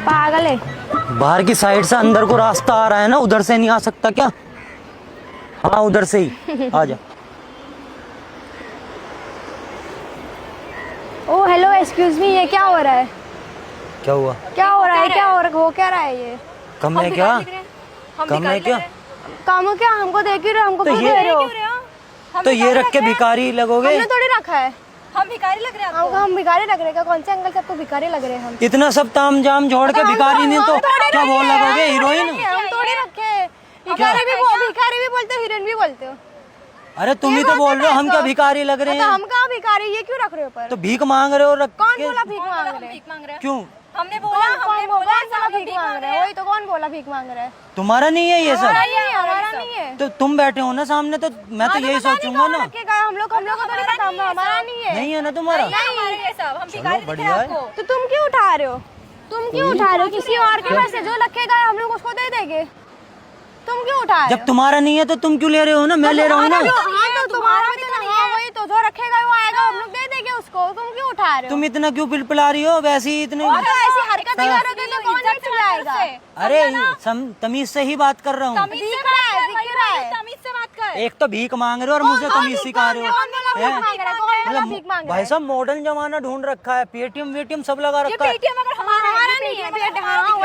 पागल है। बाहर की साइड से अंदर को रास्ता आ रहा है ना, उधर से नहीं आ सकता क्या? हाँ उधर से ही आ जा। ओ हेलो एक्सक्यूज मी, ये क्या हो रहा है? क्या हुआ? क्या हो रहा है? क्या हो क्या रहा है ये? कम है क्या? कम है क्या? काम क्या? हमको देख ही रहे हो, हमको क्यों दे रहे हो? तो ये रख के भिखारी लगोगे? हमने थोड़ी रखा है। हम भिखारी लग रहे हैं आपको? हम भिखारी लग रहे हैं क्या? कौन से अंकल से आपको भिखारी लग रहे हैं हम? इतना सब ताम जाम जोड़ के भिखारी नहीं तो क्या बोल लगोगे? हीरोइन? हम थोड़ी रखे हैं। भिखारी भी बोलते हो, हीरोइन भी बोलते हो। अरे तुम ही तो बोल रहे हो हम क्या भिखारी लग रहे हैं? हम कहाँ भिखारी, ये क्यों रख रहे हो पर? तो भीख मांग रहे हो रख कौन के? बोला भीख मांग रहे हैं? भीख मांग रहे हैं? क्यों? हमने बोला भीख मांग रहे हैं? वही तो, कौन बोला भीख मांग रहे हैं? तुम्हारा नहीं है ये सब? हमारा नहीं है। तो तुम बैठे हो ना सामने, तो मैं तो यही सोचूंगा ना। हम लोग को थोड़ी पता, हमारा नहीं है। नहीं है ना तुम्हारा? हमारे ये सब हम भिखारी दिख रहे बढ़िया हैं है। आपको? तो तुम क्यों उठा रहे हो? तुम क्यों उठा रहे हो? किसी और के पैसे जो रखेगा हम लोग उसको दे देंगे। तुम क्यों उठा रहे हो? जब तुम्हारा नहीं है तो तुम क्यों ले रहे हो ना? मैं ले रहा हूँ ना। हाँ तो तुम्हारा भी तो नहीं है। वही तो, जो रखेगा वो आएगा, हम लोग दे देंगे उसको। तुम क्यों उठा रहे हो? तुम इतना क्यों पिलपिला रही हो? वैसे ही इतने और तो ऐसी हरकत करोगे तो कौन नहीं चिल्लाएगा? अरे तमीज से ही बात कर रहा हूँ। तमीज से बात कर। एक तो भीख मांग रहे हो और मुझे तमीज सिखा रहे हो। मतलब भाई साहब मॉडर्न जमाना ढूंढ रखा है, पेटीएम वेटीएम सब लगा रखा है। पेटीएम अगर हमारा नहीं है।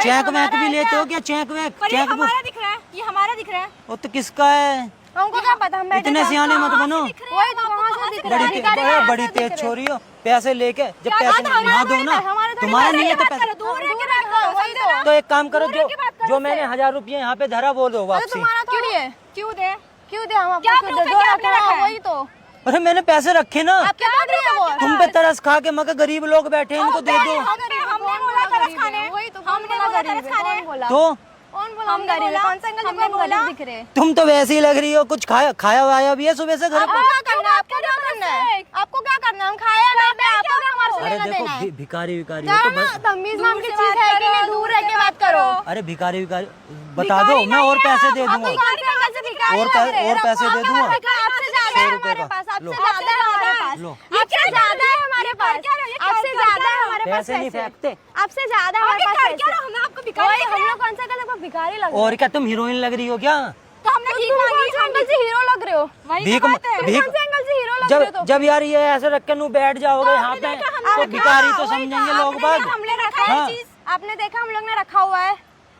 चेक वैक भी लेते हो क्या? चेक वैक? पर ये चेक बुक? हमारा दिख रहा है, ये हमारा दिख रहा है। वो तो किसका है? हमको क्या पता, हम बैठे इतने सियाने मत बनो। वही तो, वहाँ से दिख रहा है। बड़ी तेज छोरी हो। पैसे लेके जब पैसे यहाँ दो ना, तुम्हारा नहीं है तो पैसे तो एक काम करो, जो मैंने 1000 रुपये यहाँ पे धरा वो दो वापसी। तुम्हारा थोड़ी है। क्यों दे? क्यों दे? हम आपको जो रखा है वही तो। अरे मैंने पैसे रखे ना। आप क्या कर रहे हो? तुम पे तरस खा के मगर गरीब लोग बैठे हैं, इनको दे दो। हमने बोला तरस खाने, वही तो, हमने बोला तरस खाने। तो कौन बोला हम गरीब है? कौन सा अंकल हमने बोला दिख रहे? तुम तो वैसे ही लग रही हो, कुछ खाया वाया भी है सुबह से घर पे? क्या करना है? आपको क्या करना है? आपको क्या करना है? हम खाया ना पे, आपको क्या हमारे से अरे लेना देना है? देखो भिखारी विकारी हो तो बस। तमीज नाम की चीज है कि नहीं? दूर रह के बात करो। अरे भिखारी विकारी बता दो, मैं और पैसे दे दूंगा। और पैसे दे दूंगा। आपसे ज्यादा है हमारे पास, आपसे ज्यादा है हमारे पास, लो। आपसे ज्यादा है हमारे पास, आपसे ज्यादा है हमारे पास पैसे नहीं फेंकते। आपसे ज्यादा हमारे पास पैसे। हम आपको भिखारी हम लोग कौन सा कल आपको भिखारी लग रहे और क्या तुम हीरोइन लग रही हो क्या? तो हमने भीख मांगी, हो? अंकल से हीरो लग रहे हो। भीख कौन से अंकल से हीरो लग रहे हो? जब यार ये ऐसे रख के नू बैठ जाओगे यहाँ पे तो भिखारी तो समझेंगे लोग बाग। हमने रखा है हाँ। चीज, आपने देखा हम लोग ने रखा हुआ है?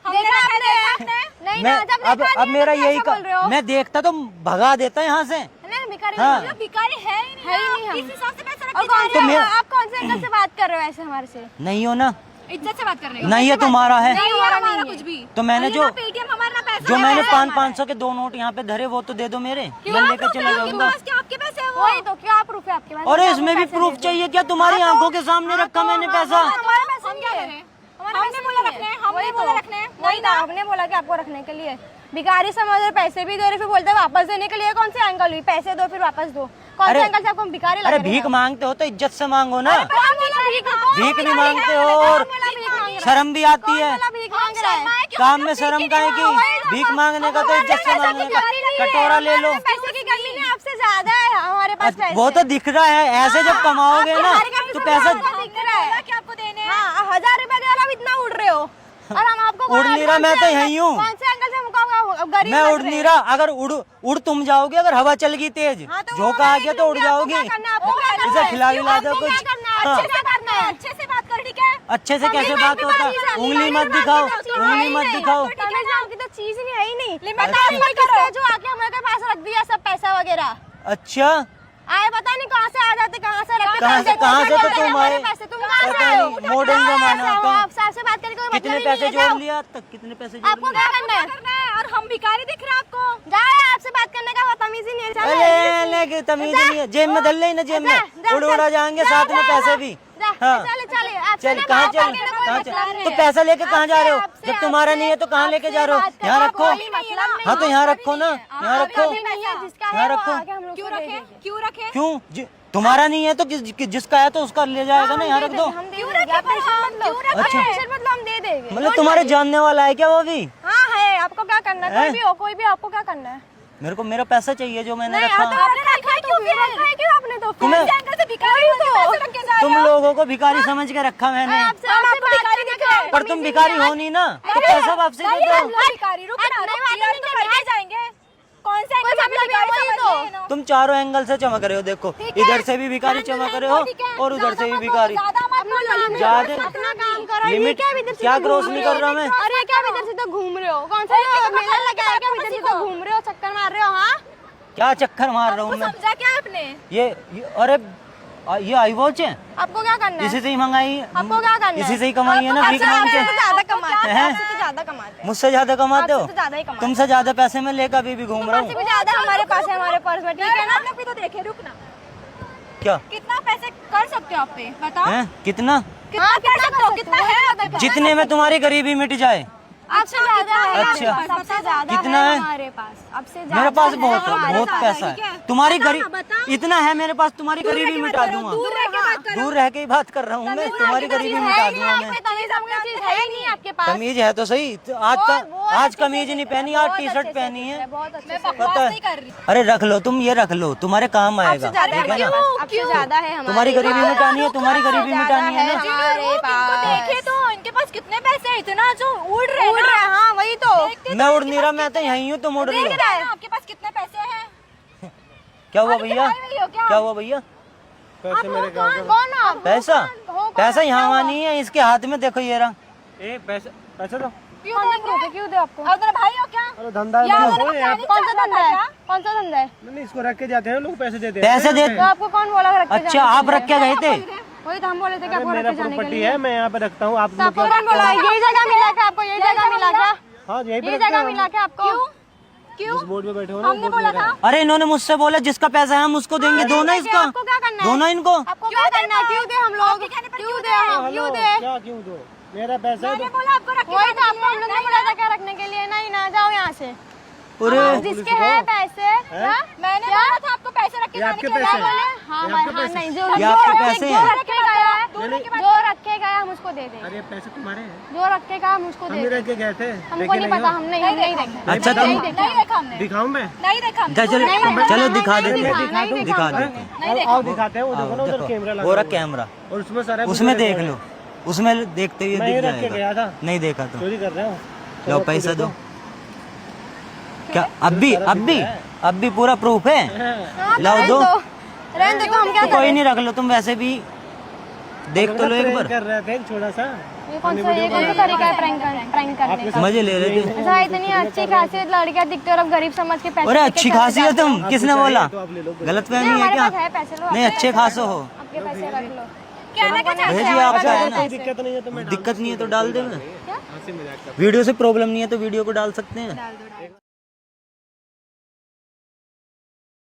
हमने देखा रखा आपने? नहीं मैं ना, जब देखा नहीं अब है मेरा तो यही कैसे बोल रहे हो? मैं देखता तो भगा देता यहाँ से। नहीं भिखारी हाँ। नहीं, भिखारी है ही नहीं, है ही नहीं हम। इस हिसाब से पैसा और रखते कौन तो से मैं- आप कौन से अंकल से बात कर रहे हो ऐसे हमारे से? नहीं हो ना? इज्जत से बात करने का। नहीं है तुम्हारा है। नहीं, हमारा नहीं है। कुछ भी। तो मैंने जो पेटीएम हमारा पैसा जो मैंने पैसा 500 के 2 नोट यहाँ पे धरे वो तो दे दो मेरे, मैं लेकर चला जाऊंगा। आपके पैसे है वो? वही तो, क्या प्रूफ है आपके पास? और इसमें भी प्रूफ चाहिए क्या? तुम्हारी आंखों के सामने रखा मैंने पैसा। हमारे पैसे हम नहीं क्या है। करें? हमारे हमने पैसे बोला नहीं है। रखने हैं, हमने वही बोला तो। रखने हैं। वही तो, हमने बोला कि आपको रखने के लिए। भिखारी समझ रहे, पैसे भी दे रहे, फिर बोलते हैं वापस देने के लिए। कौन से अंकल हुई? पैसे दो फिर वापस दो। कौन से अरे- अंकल से आपको हम भिखारी लग अरे रहे हैं? भीख मांगते हो तो इज्जत से मांगो ना। भीख भी मांगते हो कौन और बोला भीख मांग रहा है? शर्म भी आती है। बोला भीख मांग रहा है? काम में शर्म का है कि भीख मांगने का तो इज्जत से मांगने का। कटोरा ले लो। पैसे की कमी नहीं, आपसे ज्यादा है हमारे पास पैसे। वो तो दिख रहा है, ऐसे जब कमाओगे ना तो पैसा दिख रहा है। क्या आपको देने हैं? हाँ, 1000 रुपए दे रहा, अब इतना उड़ रहे हो और हम आपको उड़ नहीं रहा, मैं तो यहीं हूँ। कौन से अंकल से मुकाबला? गरीब मैं लग उड़ रहे नहीं हैं। रहा। अगर उड़ तुम जाओगे, अगर हवा चल गई तेज, हाँ, तो झोंका आ गया तो उड़ जाओगी। आपको क्या करना है? आपको क्या करना इसे है? खिला विला दो आपको कुछ। क्या करना है? हाँ। अच्छे से करना है। अच्छे से बात कर, ठीक है? अच्छे से कैसे बात होता? उंगली मत दिखाओ, उंगली मत दिखाओ। तमीज नाम की तो चीज ही है ही नहीं। अच्छा। जो आके हमारे पास रख दिया सब पैसा वगैरह। अच्छा, आए पता नहीं कहाँ से आ जाते, कहाँ से रखते, कहाँ से तो तुम आए? पैसे तुम कहाँ से पता आए हो? नहीं, मॉडर्न जमाना का। आपसे बात करके कोई कितने मतलब ही पैसे नहीं है, जोड़ जाओ। लिया तक? कितने पैसे जोड़ आपको लिया? क्या करना है? करना है और हम भिखारी दिख रहे हैं आपको? जाए, आपसे बात करने का तमीज ही नहीं है। चलो। अरे ले तमीज नहीं है। जेब में धर ले ना, जेब में उड़ा जाएंगे साथ में पैसे भी। हाँ चले चले, आपसे चल ना कहाँ बात चल करने का कोई कहाँ मतलब चल नहीं तो है। पैसा लेके कहाँ जा रहे हो? आपसे- जब तुम्हारा नहीं है तो कहाँ लेके जा रहे हो? आपसे यहाँ बात रखो। करने का कोई मतलब नहीं हाँ तो है। यहाँ रखो ना, यहाँ रखो। अभी नहीं है, जिसका यहाँ है वो रखो। आके हम लोग क्यों को दे रखे? देंगे। क्यों रखे? क्यों? तुम्हारा नहीं है तो जिसका है तो उसका ले जाएगा ना, यहाँ रख दो। हम दे देंगे, आप टेंशन मत लो। अच्छा। आप टेंशन मत लो, हम दे देंगे। मतलब तुम्हारे जानने वाला है क्या वो भी? हाँ है, आपको क्या करना है? हैं? कोई भी हो, कोई भी, आपको क्या करना है? मेरे को मेरा पैसा चाहिए जो मैंने नहीं, रखा। आपने रखा है क्यों? रखा है क्यों आपने तो? तुम्हें- कौन से एंगल से भिखारी हो? पैसे रख के जा तुम रहे हो? लोगों को भिखारी समझ के रखा मैंने, आपसे हम आपको भिखारी दिख रहे हैं। पर तुम भिखारी हो नहीं ना, तो पैसा वापसी दे दो। भिखारी रुक ना, रुक, तो करके जाएंगे। कौन से एंगल से भिखारी समझ रहे हैं ना? तुम चारों एंगल से चमक रहे हो, देखो इधर से भी भिखारी चमक रहे हो और उधर से भी भिखारी। ज्यादा अपना काम करो। लिमिट क्या क्रॉस नहीं कर रहा मैं। अरे क्या इधर से तो घूम रहे हो? कौन सा मेला लगा है? क्या इधर से तो घूम रहे हो, चक्कर मार रहे हो? हाँ, क्या चक्कर मार रहा हूँ मैं? समझा क्या आपने? ये अरे ये आई वॉच है, आपको क्या करना है? इसी से ही मंगाई, आपको क्या करना है? इसी से ही कमाई है ना, भीख मांग के। ज्यादा कमाते हैं? आपसे तो ज्यादा कमाते हैं। मुझसे ज्यादा कमाते हो? आपसे तो ज्यादा ही कमाते हैं। तुमसे ज्यादा पैसे मैं लेकर अभी भी घूम रहा आपसे हूँ। भी ज्यादा हमारे पास है, हमारे पर्स में, ठीक है ना? हम लोग भी तो देखे, रुक ना। क्या कितना पैसे कर सकते हो आप पे? बताओ है? कितना? कितना कर सकते हो? कितना है? जितने में तुम्हारी गरीबी मिट जाए। आपसे ज्यादा है हमारे अच्छा। पास, आपसे ज्यादा कितना है है? हमारे पास, आपसे ज्यादा मेरे पास है बहुत है, हमारे बहुत पास। पैसा है। तुम्हारी गरीब इतना है मेरे पास, तुम्हारी गरीबी मिटा दूंगा। दूर रह के बात करो। दूर रह के ही बात कर रहा हूँ मैं, तुम्हारी गरीबी मिटा दूंगा मैं। तमीज आपका चीज है ही नहीं आपके पास। कमीज है तो सही, तो आज बहुत आज अच्छे कमीज से नहीं सीखते पहनी, हैं, आज बहुत टी शर्ट अच्छे से पहनी सीखते है। हैं, बहुत अच्छे मैं से। बकवास पता नहीं है? कर रही। अरे रख लो, तुम ये रख लो, तुम्हारे काम आएगा, आपसे ज्यादा ठीक है ना? आपसे ज्यादा है हमारे तुम्हारी गरीबी पास। मिटानी है, तुम्हारी गरीबी मिटानी है ना। हमारे पास देखे तो इनके पास कितने पैसे हैं, इतना जो उड़ रहे उड़ हैं रहा है, हाँ वही तो। मैं उड़ नहीं रहा, मैं तो यहीं हूँ, तुम उड़ रही हो। ना। आपके पास कितने पैसे हैं? क्या हुआ भैया? भाई हो क्या? क्या हुआ भैया? कौन आप? पैसा पैसा यहाँ वहाँ नहीं है, इसके हाथ में देखो ये रहा। पैसा दो। कौन सा प्रूफ है? क्यों दे आपको? अगर भाई हो क्या? अरे धंधा है या मेरा। अगर मकान ही कौन सा चाहता धंधा था है? क्या? कौन सा धंधा है? नहीं इसको रख के जाते हैं लोग, पैसे देते हैं। पैसे दे, तो आपको कौन बोला रख के अच्छा जाने आप के रख के गए थे? लिए? वही तो हम बोले थे कि आपको मेरा रख के जाने के प्रॉपर्टी लिए। है, मैं यहाँ पे रखता हूँ। आप तो आपको कौन बोला? यही जगह मिला क्या आपको? यही जगह मिला क्या? हाँ यहीं पे यही रखते जगह हैं मिला क्या आपको? जिस बोर्ड पे बैठे हो ना, हमने बोला था। अरे इन्होंने मुझसे बोला जिसका पैसा है हम उसको देंगे, दो ना इसका, आपको क्या करना है? दो ना इनको। आपको क्या करना है? क्यों दे हम लोग? क्यों दे हम? हेलो, क्यों दे? क्या क्यों दो? मेरा पैसा है मैंने तो बोला आपको रख के वही तो जाने आपको के हम लिए। लोग ने बोला था क्या रखने के लिए? नहीं ना, जाओ यहाँ से। अरे जिसके हैं पैसे, हाँ? मैंने बोला था आपको पैसे रख के ये जाने आपके के लिए। पैसे बोले हैं। हाँ ये भाई, आपके हाँ पैसे नहीं, जो ये आपके जो पैसे जो हैं। रखे गया है, जो रखे गया हम उसको दे देंगे। अरे पैसे तुम्हारे हैं, जो रखे गया हम उसको हम दे भी देंगे। रख के गए थे। हमको देखे नहीं नहीं पता, हो? हम नहीं देखे। अच्छा तुम नहीं देखा हमने, दिखाऊं मैं? नहीं देखा हमने। चलो दिखा देते नहीं हैं, दिखा, दिखा नहीं देते हैं। आओ दिखाते हैं, वो देखो ना उधर कैमरा लगा वो रहा हुआ है। कैमरा, और उसमें सारा उसमें देख लो, उसमें देखते हुए मैं दिख ये रख के गया जाएगा। था। नहीं देखा तो चोरी कर रहे हो? लो पैसा दो। क्या अब भी पूरा प्रूफ है? लाओ दो, रहने दो, हम क्या कोई नहीं रख लो, तुम वैसे भी देख तो लो एक बार। कर रहे थे एक छोटा सा। ये कौन सा तरीका है प्रैंक करने का? मजे ले रहे थे। ऐसा इतनी अच्छी खासियत लड़कियां दिखते हो और अब गरीब समझ के पैसे अरे लेके अच्छी चले खासी है जाते हो। तुम, किसने बोला? तो आप ले लो। गलत नहीं, फहमी है हमारे क्या? पास है पैसे, लो नहीं अच्छे खासो हो, आपके पैसे रख लो। क्या लगा चाहते भेजिए हैं? आपका है ना, कोई दिक्कत नहीं है तो मैं दिक्कत नहीं है तो डाल देंगे। हंसी मजाक कर वीडियो से प्रॉब्लम नहीं है तो वीडियो को डाल सकते हैं।